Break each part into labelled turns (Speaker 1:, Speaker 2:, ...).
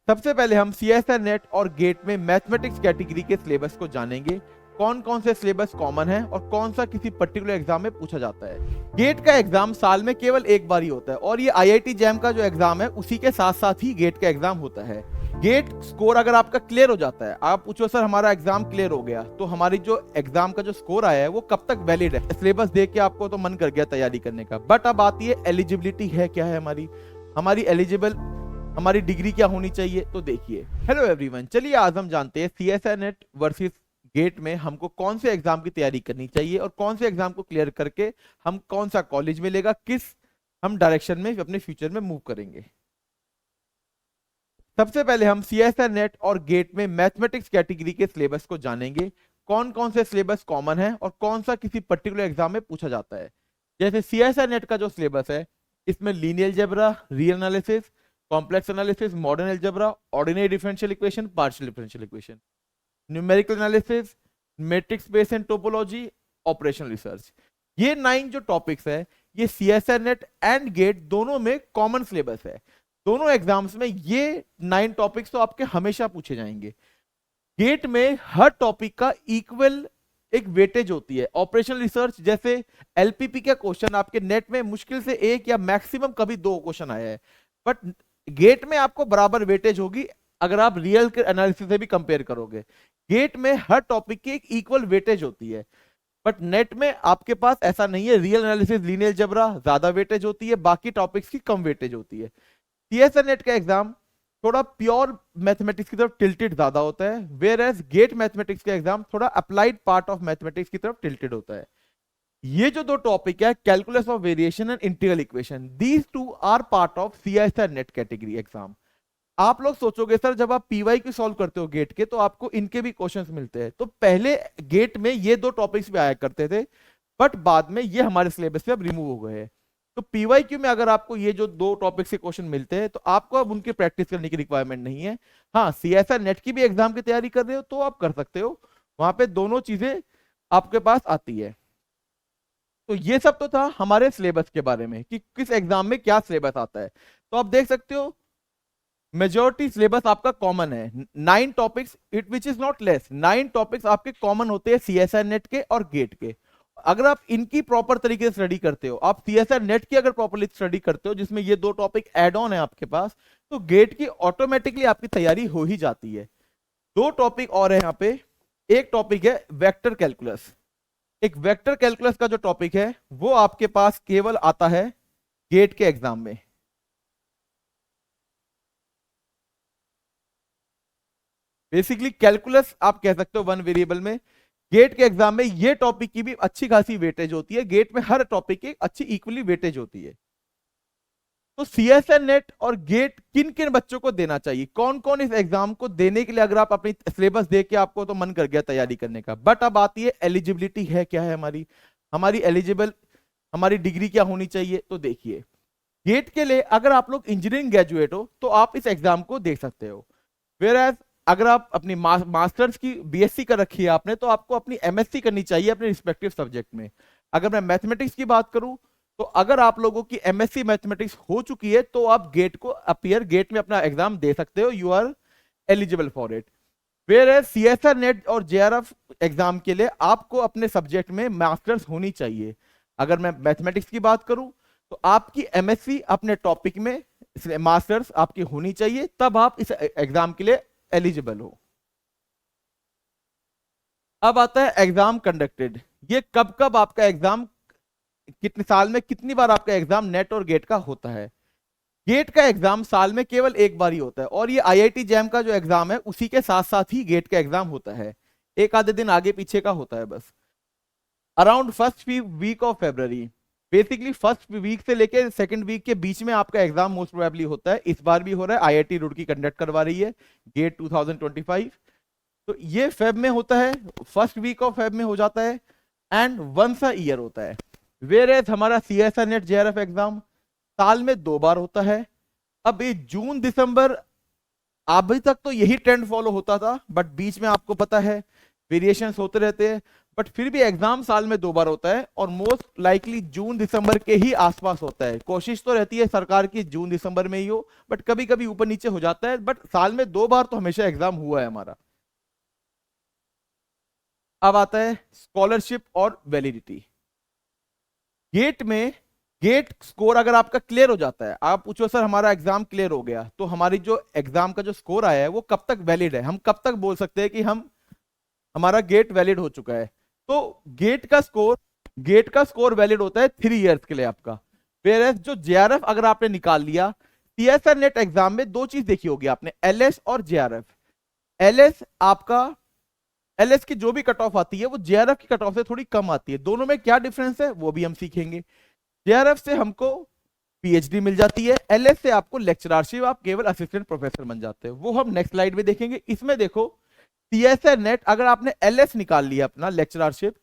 Speaker 1: सबसे पहले हम सीएसआर नेट और गेट में मैथमेटिक्स कैटेगरी के सिलेबस को जानेंगे। कौन कौन से सिलेबस कॉमन है और कौन सा किसी पर्टिकुलर एग्जाम में पूछा जाता है। गेट का एग्जाम साल में केवल एक बार ही होता है और ये आईआईटी जैम का जो एग्जाम है उसी के साथ साथ ही गेट का एग्जाम होता है। गेट स्कोर अगर आपका क्लियर हो जाता है, आप पूछो सर हमारा एग्जाम क्लियर हो गया, तो हमारी जो एग्जाम का जो स्कोर आया है वो कब तक वैलिड है। सिलेबस देख के आपको तो मन कर गया तैयारी करने का, बट अब आती है एलिजिबिलिटी है क्या है हमारी एलिजिबल हमारी डिग्री क्या होनी चाहिए। तो देखिए, हेलो एवरीवन, चलिए आज हम जानते हैं सीएसआर नेट वर्सेस गेट में हमको कौन से एग्जाम की तैयारी करनी चाहिए और कौन से एग्जाम को क्लियर करके हम कौन सा कॉलेज मिलेगा, किस हम डायरेक्शन में अपने फ्यूचर में मूव करेंगे। सबसे पहले हम सीएसआर नेट और गेट में मैथमेटिक्स कैटेगरी के सिलेबस को जानेंगे। कौन कौन से सिलेबस कॉमन है और कौन सा किसी पर्टिकुलर एग्जाम में पूछा जाता है। जैसे सीएसआर नेट का जो सिलेबस है, इसमें linear algebra, real analysis, complex analysis, modern algebra, ordinary differential equation, partial differential equation, numerical analysis, matrix space and topology, operational research, ये 9 जो टॉपिक्स है ये सीएसआर नेट एंड गेट दोनों में कॉमन सिलेबस है। दोनों एग्जाम्स में ये 9 टॉपिक्स तो आपके हमेशा पूछे जाएंगे। गेट में हर टॉपिक का इक्वल एक वेटेज होती है। ऑपरेशनल रिसर्च जैसे एलपीपी का क्वेश्चन आपके नेट में मुश्किल से 1 या मैक्सिमम कभी 2 क्वेश्चन आया है, बट गेट में आपको बराबर वेटेज होगी अगर आप रियल के एनालिसिस से भी कंपेयर करोगे। गेट में हर टॉपिक की एक इक्वल वेटेज होती है, बट नेट में आपके पास ऐसा नहीं है। रियल एनालिसिस, लीनियर अलजेब्रा ज्यादा वेटेज होती है, बाकी टॉपिक्स की कम वेटेज होती है। सीएसआर नेट का एग्जाम थोड़ा प्योर मैथमेटिक्स की तरफ टिल्टेड ज्यादा होता है, वेयर एज गेट मैथमेटिक्स का एग्जाम थोड़ा अप्लाइड पार्ट ऑफ मैथमेटिक्स की तरफ टिल्टेड होता है। ये जो 2 टॉपिक है, calculus of variation and integral equation, these 2 are part of CSIR NET category exam. आप लोग सोचोगे सर जब आप पीवाई की सॉल्व करते हो गेट के तो आपको इनके भी क्वेश्चंस मिलते हैं, तो पहले गेट में ये 2 टॉपिक्स भी आया करते थे, बट बाद में ये हमारे सिलेबस से अब रिमूव हो गए हैं। तो पीवाईक्यू में अगर आपको ये जो 2 टॉपिक्स के क्वेश्चन मिलते हैं तो आपको अब उनकी प्रैक्टिस करने की रिक्वायरमेंट नहीं है। हाँ, सीएसआर नेट की भी एग्जाम की तैयारी कर रहे हो तो आप कर सकते हो, वहां पे दोनों चीजें आपके पास आती है। तो ये सब तो था हमारे सिलेबस के बारे में कि किस एग्जाम में क्या सिलेबस आता है। तो आप देख सकते हो मेजॉरिटी सिलेबस आपका कॉमन है। 9 topics, it which is not less, 9 topics आपके कॉमन होते हैं सीएसआर नेट के और गेट के। अगर आप इनकी प्रॉपर तरीके से स्टडी करते हो, आप सीएसआर नेट की अगर प्रॉपरली स्टडी करते हो जिसमें ये 2 टॉपिक ऐड ऑन है आपके पास, तो गेट की ऑटोमेटिकली आपकी तैयारी हो ही जाती है। 2 टॉपिक और है यहाँ पे। एक टॉपिक है वेक्टर कैलकुलस। एक वेक्टर कैलकुलस का जो टॉपिक है वो आपके पास केवल आता है गेट के एग्जाम में। बेसिकली कैलकुलस आप कह सकते हो 1 वेरिएबल में। गेट के एग्जाम में ये टॉपिक की भी अच्छी खासी वेटेज होती है। गेट में हर टॉपिक की अच्छी इक्वली वेटेज होती है। तो सीएसआर नेट और गेट किन किन बच्चों को देना चाहिए, कौन कौन इस एग्जाम को देने के लिए, अगर आप अपनी सिलेबस देख के आपको तो मन कर गया तैयारी करने का, बट अब आती है एलिजिबिलिटी है क्या है हमारी एलिजिबल हमारी डिग्री क्या होनी चाहिए। तो देखिए, गेट के लिए अगर आप लोग इंजीनियरिंग ग्रेजुएट हो तो आप इस एग्जाम को दे सकते हो, वेयर अगर आप अपनी मास्टर्स की बीएससी कर रखी है आपने तो आपको अपनी एमएससी करनी चाहिए अपने रिस्पेक्टिव सब्जेक्ट में। अगर मैं मैथमेटिक्स की बात करूं तो अगर आप लोगों की एमएससी मैथमेटिक्स हो चुकी है तो आप गेट में अपना एग्जाम दे सकते हो, you are eligible for it. Where CSIR NET और जेआरएफ एग्जाम के लिए आपको अपने सब्जेक्ट में मास्टर्स होनी चाहिए। अगर मैं मैथमेटिक्स की बात करूं तो आपकी एमएससी अपने टॉपिक में मास्टर्स आपकी होनी चाहिए, तब आप इस एग्जाम के लिए एलिजिबल हो। अब आता है एग्जाम कंडक्टेड। ये कब कब आपका एग्जाम, कितने साल में कितनी बार आपका एग्जाम नेट और गेट का होता है। गेट का एग्जाम साल में केवल एक बार ही होता है और ये आईआईटी जैम का जो एग्जाम है उसी के साथ साथ ही गेट का एग्जाम होता है। एक आधे दिन आगे पीछे का होता है बस। Around first week of February, basically first week से लेकर सेकंड वीक के बीच में आपका एग्जाम मोस्ट प्रोबेबली होता है। इस बार भी हो रहा है, आईआईटी रुड़की कंडक्ट करवा रही है गेट 2025। तो ये फेब में होता है, फर्स्ट वीक ऑफ फेब में हो जाता है एंड वंस अ ईयर होता है। वेयर एज हमारा सीएसआर नेट जेआरएफ एग्जाम साल में 2 बार होता है। अब ये जून दिसंबर अभी तक तो यही ट्रेंड फॉलो होता था, बट बीच में आपको पता है वेरिएशंस होते रहते हैं। बट फिर भी एग्जाम साल में 2 बार होता है और मोस्ट लाइकली जून दिसंबर के ही आसपास होता है। कोशिश तो रहती है सरकार की जून दिसंबर में ही हो, बट कभी कभी ऊपर नीचे हो जाता है, बट साल में 2 बार तो हमेशा एग्जाम हुआ है हमारा। अब आता है स्कॉलरशिप और वैलिडिटी। गेट में गेट स्कोर अगर आपका क्लियर हो जाता है, आप पूछो सर हमारा एग्जाम क्लियर हो गया, तो हमारी जो एग्जाम का जो स्कोर आया है वो कब तक वैलिड है, हम कब तक बोल सकते हैं कि हम हमारा गेट वैलिड हो चुका है। तो गेट का स्कोर वैलिड होता है 3 इयर्स के लिए आपका। फिर जो जेआरएफ अगर आपने निकाल लिया, सीएसआर नेट एग्जाम में 2 चीज देखी होगी आपने, एलएस और जेआरएफ। एलएस आपका एलएस की जो भी कट ऑफ आती है वो जेआरएफ की कट ऑफ से थोड़ी कम आती है। दोनों में क्या डिफरेंस है वो भी हम सीखेंगे। जेआरएफ से हमको पीएचडी मिल जाती है, एलएस से आपको लेक्चररशिप, आप केवल असिस्टेंट प्रोफेसर बन जाते हैं, वो हम नेक्स्ट स्लाइड में देखेंगे। इसमें देखो सीएसआर नेट अगर आपने एलएस निकाल लिया अपना लेक्चररशिप,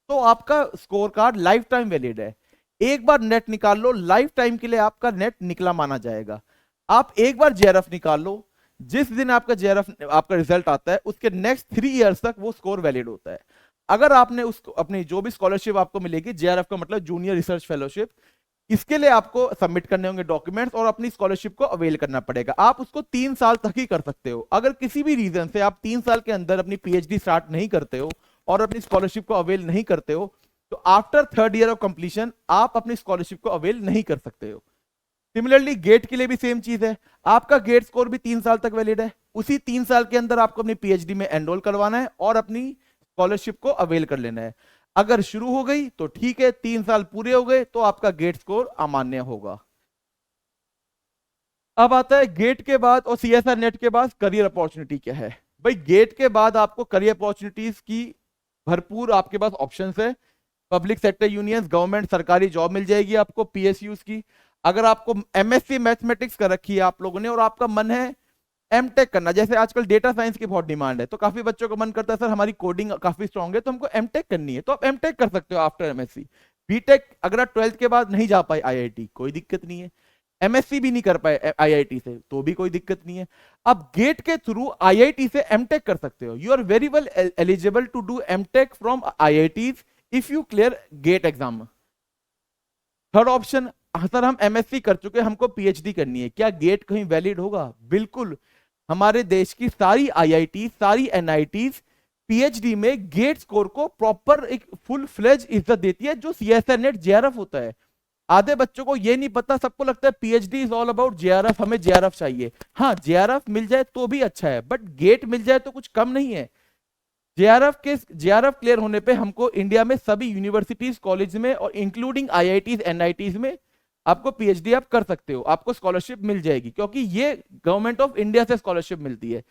Speaker 1: तो आपका score card life time valid है। एक बार नेट निकाल लो, लाइफ टाइम के लिए आपका नेट निकला माना जाएगा। आप एक बार जेआरएफ निकाल लो, जिस दिन आपका जेआरएफ आपका रिजल्ट आता है उसके नेक्स्ट 3 इयर्स तक वो स्कोर वैलिड होता है। अगर आपने उसको अपनी जो भी स्कॉलरशिप आपको मिलेगी, जेआरएफ का मतलब जूनियर रिसर्च फेलोशिप, इसके लिए आपको सबमिट करने होंगे डॉक्यूमेंट्स और अपनी स्कॉलरशिप को अवेल करना पड़ेगा। आप उसको 3 साल तक ही कर सकते हो। अगर किसी भी रीजन से आप 3 साल के अंदर अपनी पीएचडी स्टार्ट नहीं करते हो और अपनी स्कॉलरशिप को अवेल नहीं करते हो, तो after 3rd year of completion आप अपनी स्कॉलरशिप को अवेल नहीं कर सकते हो। सिमिलरली गेट के लिए भी सेम चीज है, आपका गेट स्कोर भी 3 साल तक वैलिड है। उसी 3 साल के अंदर आपको अपनी पीएचडी में एनरोल करवाना है और अपनी स्कॉलरशिप को अवेल कर लेना है। अगर शुरू हो गई तो ठीक है, 3 साल पूरे हो गए तो आपका गेट स्कोर अमान्य होगा। अब आता है गेट के बाद और सीएसआर नेट के बाद करियर अपॉर्चुनिटी क्या है। भाई गेट के बाद आपको करियर अपॉर्चुनिटीज की भरपूर आपके पास ऑप्शंस है। पब्लिक सेक्टर यूनियंस, गवर्नमेंट सरकारी जॉब मिल जाएगी आपको पीएसयूज की। अगर आपको एमएससी मैथमेटिक्स कर रखी है आप लोगों ने और आपका मन है एमटेक करना, जैसे आजकल डेटा साइंस की बहुत डिमांड है, तो काफी बच्चों का मन करता है सर हमारी कोडिंग काफी स्ट्रांग है तो हमको एमटेक करनी है, तो आप एमटेक कर सकते हो आफ्टर एमएससी। बीटेक अगर आप 12th के बाद नहीं जा पाए आईआईटी, कोई दिक्कत नहीं है। एमएससी भी नहीं कर पाए आईआईटी से, तो भी कोई दिक्कत नहीं है। आप गेट के थ्रू आईआईटी से एमटेक कर सकते हो। You are very well eligible to do MTech from IITs if you clear GATE exam. Third option, sir हम एमएससी कर चुके, हमको पीएचडी करनी है, क्या गेट कहीं वैलिड होगा? बिल्कुल, हमारे देश की सारी आईआईटी, सारी एनआईटीज पीएचडी में गेट स्कोर को प्रॉपर एक फुल फ्लेज इज्जत देती है, जो सीएसआर नेट जेआरएफ होता है। आधे बच्चों को ये नहीं पता, सबको लगता है PhD is all about JRF, हमें जेआरएफ चाहिए। हाँ, जेआरएफ मिल जाए तो भी अच्छा है, बट गेट मिल जाए तो कुछ कम नहीं है। जेआरएफ क्लियर होने पे हमको इंडिया में सभी यूनिवर्सिटीज, कॉलेज में और इंक्लूडिंग आईआईटीज, एनआईटीज में आपको पीएचडी आप कर सकते हो, आपको स्कॉलरशिप मिल जाएगी, क्योंकि ये गवर्नमेंट ऑफ इंडिया से स्कॉलरशिप मिलती है।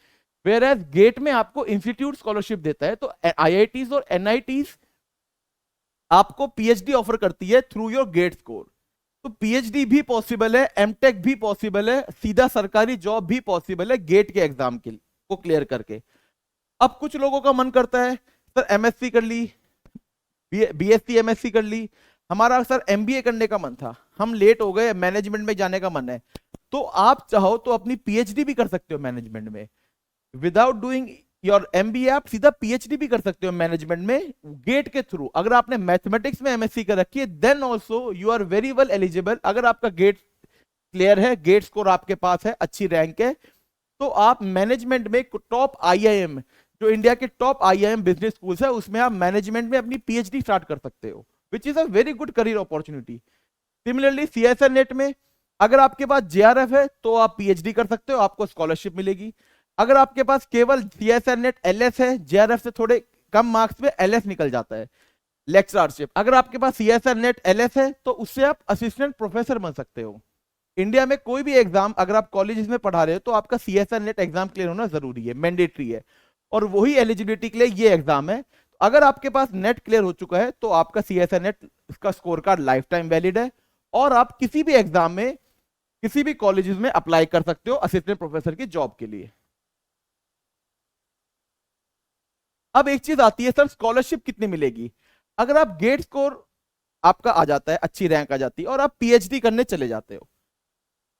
Speaker 1: वेयर एज गेट में आपको इंस्टीट्यूट स्कॉलरशिप देता है, तो आईआईटीज और एनआईटीज आपको पीएचडी ऑफर करती है थ्रू योर गेट स्कोर। तो पीएचडी भी पॉसिबल है, एमटेक भी पॉसिबल है, सीधा सरकारी जॉब भी पॉसिबल है गेट के एग्जाम के को क्लियर करके। अब कुछ लोगों का मन करता है सर एमएससी कर ली, बीएससी एमएससी कर ली, हमारा सर एमबीए करने का मन था, हम लेट हो गए, मैनेजमेंट में जाने का मन है, तो आप चाहो तो अपनी पीएचडी भी कर सकते हो मैनेजमेंट में। विदाउट डूइंग योर एमबीए आप सीधा पीएचडी भी कर सकते हो मैनेजमेंट में गेट के थ्रू। अगर आपने मैथमेटिक्स में एमएससी कर रखी है then also you are very well eligible. अगर आपका गेट क्लियर है, गेट स्कोर आपके पास है, अच्छी रैंक है, तो आप मैनेजमेंट में टॉप आईआईएम, जो इंडिया के टॉप आईआईएम बिजनेस स्कूल्स है, उसमें आप मैनेजमेंट में अपनी पीएचडी स्टार्ट कर सकते हो, which is a very good career opportunity. Similarly CSR net में अगर आपके पास जेआरएफ है तो आप पीएचडी कर सकते हो, आपको स्कॉलरशिप मिलेगी। अगर आपके पास केवल सीएसआर नेट एलएस है, जेआरएफ से थोड़े कम मार्क्स पे एलएस निकल जाता है, लेक्चररशिप। अगर आपके पास सीएसआर नेट एलएस है तो उससे आप असिस्टेंट प्रोफेसर बन सकते हो। इंडिया में कोई भी एग्जाम अगर आप कॉलेज में पढ़ा रहे हो तो आपका सीएसआर नेट एग्जाम क्लियर होना जरूरी है, मैंडेटरी है, और वही एलिजिबिलिटी के लिए ये एग्जाम है। तो अगर आपके पास नेट क्लियर हो चुका है तो आपका सीएसआर नेट का score card life time valid है और आप किसी भी एग्जाम में किसी भी कॉलेजेस में अप्लाई कर सकते हो असिस्टेंट प्रोफेसर की जॉब के लिए। अब एक चीज आती है सर स्कॉलरशिप कितनी मिलेगी। अगर आप गेट स्कोर आपका आ जाता है, अच्छी रैंक आ जाती है और आप पीएचडी करने चले जाते हो,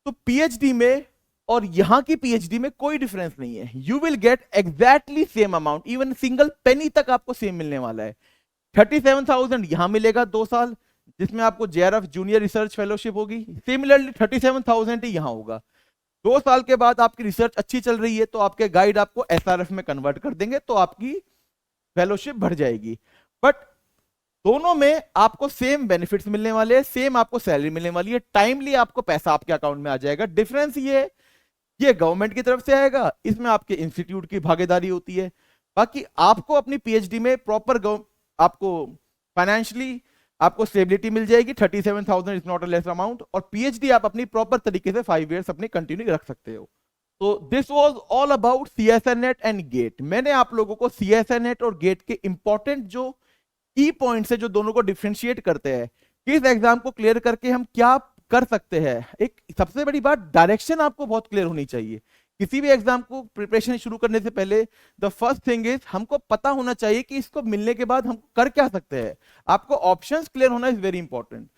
Speaker 1: तो पीएचडी में और यहां की पीएचडी में कोई डिफरेंस नहीं है। You will get exactly same amount, even single penny तक आपको सेम मिलने वाला है। 37,000 यहां मिलेगा 2 साल, जिसमें आपको जेआरएफ जूनियर रिसर्च फेलोशिप होगी। सिमिलरली 37,000 ही यहां होगा। 2 साल के बाद आपकी रिसर्च अच्छी चल रही है तो आपके गाइड आपको एसआरएफ में कन्वर्ट कर देंगे, तो आपकी फेलोशिप बढ़ जाएगी। बट दोनों में आपको सेम बेनिफिट्स मिलने वाले हैं, सेम आपको सैलरी मिलने वाली है, टाइमली आपको पैसा आपके अकाउंट में आ जाएगा। डिफरेंस ये है, ये गवर्नमेंट की तरफ से आएगा, इसमें आपके इंस्टीट्यूट की भागीदारी होती है। बाकी आपको अपनी पीएचडी में प्रॉपर आपको फाइनेंशियली आपको स्टेबिलिटी मिल जाएगी। 37,000 is not a less amount, और पीएचडी आप अपनी प्रॉपर तरीके से 5 इयर्स अपनी कंटिन्यू रख सकते हो। तो this was all about CSIR NET and GATE. मैंने आप लोगों को सीएसआर नेट और गेट के इंपॉर्टेंट जो की पॉइंट्स है, जो दोनों को डिफरेंशिएट करते हैं, किस एग्जाम को क्लियर करके हम क्या कर सकते हैं। एक सबसे बड़ी बात, डायरेक्शन आपको बहुत क्लियर होनी चाहिए। किसी भी एग्जाम को प्रिपरेशन शुरू करने से पहले द फर्स्ट थिंग इज हमको पता होना चाहिए कि इसको मिलने के बाद हम कर क्या सकते हैं। आपको ऑप्शंस क्लियर होना इज वेरी इंपॉर्टेंट।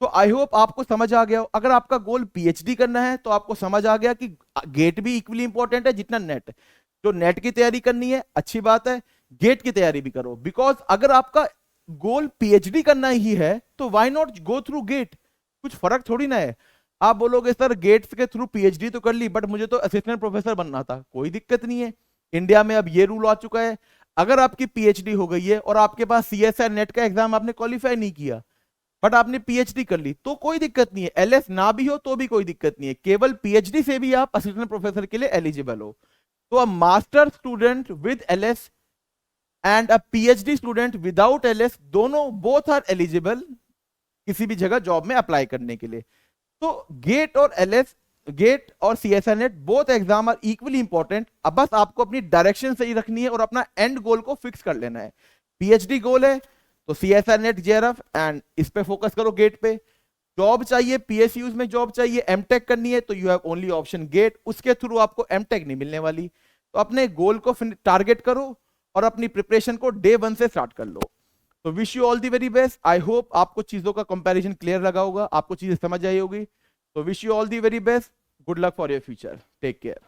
Speaker 1: तो आई होप आपको समझ आ गया हो। अगर आपका गोल पीएचडी करना है तो आपको समझ आ गया कि गेट भी इक्वली इंपॉर्टेंट है जितना नेट। जो नेट की तैयारी करनी है अच्छी बात है, गेट की तैयारी भी करो। बिकॉज अगर आपका गोल पीएचडी करना ही है तो why not go through GATE. कुछ फर्क थोड़ी ना है। आप बोलोगे सर गेट्स के थ्रू पीएचडी तो कर ली बट मुझे तो असिस्टेंट प्रोफेसर बनना था, कोई दिक्कत नहीं है। इंडिया में अब ये रूल आ चुका है, अगर आपकी पीएचडी हो गई है और आपके पास सीएसआर नेट का एग्जाम आपने क्वालिफाई नहीं किया बट आपने पीएचडी कर ली तो कोई दिक्कत नहीं है। एलएस ना भी हो तो भी कोई दिक्कत नहीं है, केवल पीएचडी से भी आप असिस्टेंट प्रोफेसर के लिए एलिजिबल हो। तो a master student with LS and a PhD student without LS, दोनों बोथ आर एलिजिबल किसी भी जगह जॉब में अप्लाई करने के लिए। तो गेट और एलएस, गेट और CSIR NET both exam are equally important. अब बस आपको अपनी डायरेक्शन सही रखनी है और अपना एंड गोल को फिक्स कर लेना है। पीएचडी गोल है तो सीएसआर नेट जेआरएफ एंड इस पे फोकस करो, गेट पे। जॉब चाहिए, पीएसयूज में जॉब चाहिए, एमटेक करनी है तो you have only option get, उसके थ्रू आपको एमटेक नहीं मिलने वाली। तो अपने गोल को टारगेट करो और अपनी प्रिपरेशन को डे 1 से स्टार्ट कर लो। तो wish you all the very best. I hope आपको चीजों का कंपैरिजन क्लियर लगा होगा, आपको चीजें समझ आई होगी। तो wish you all the very best, good luck for your future, take care.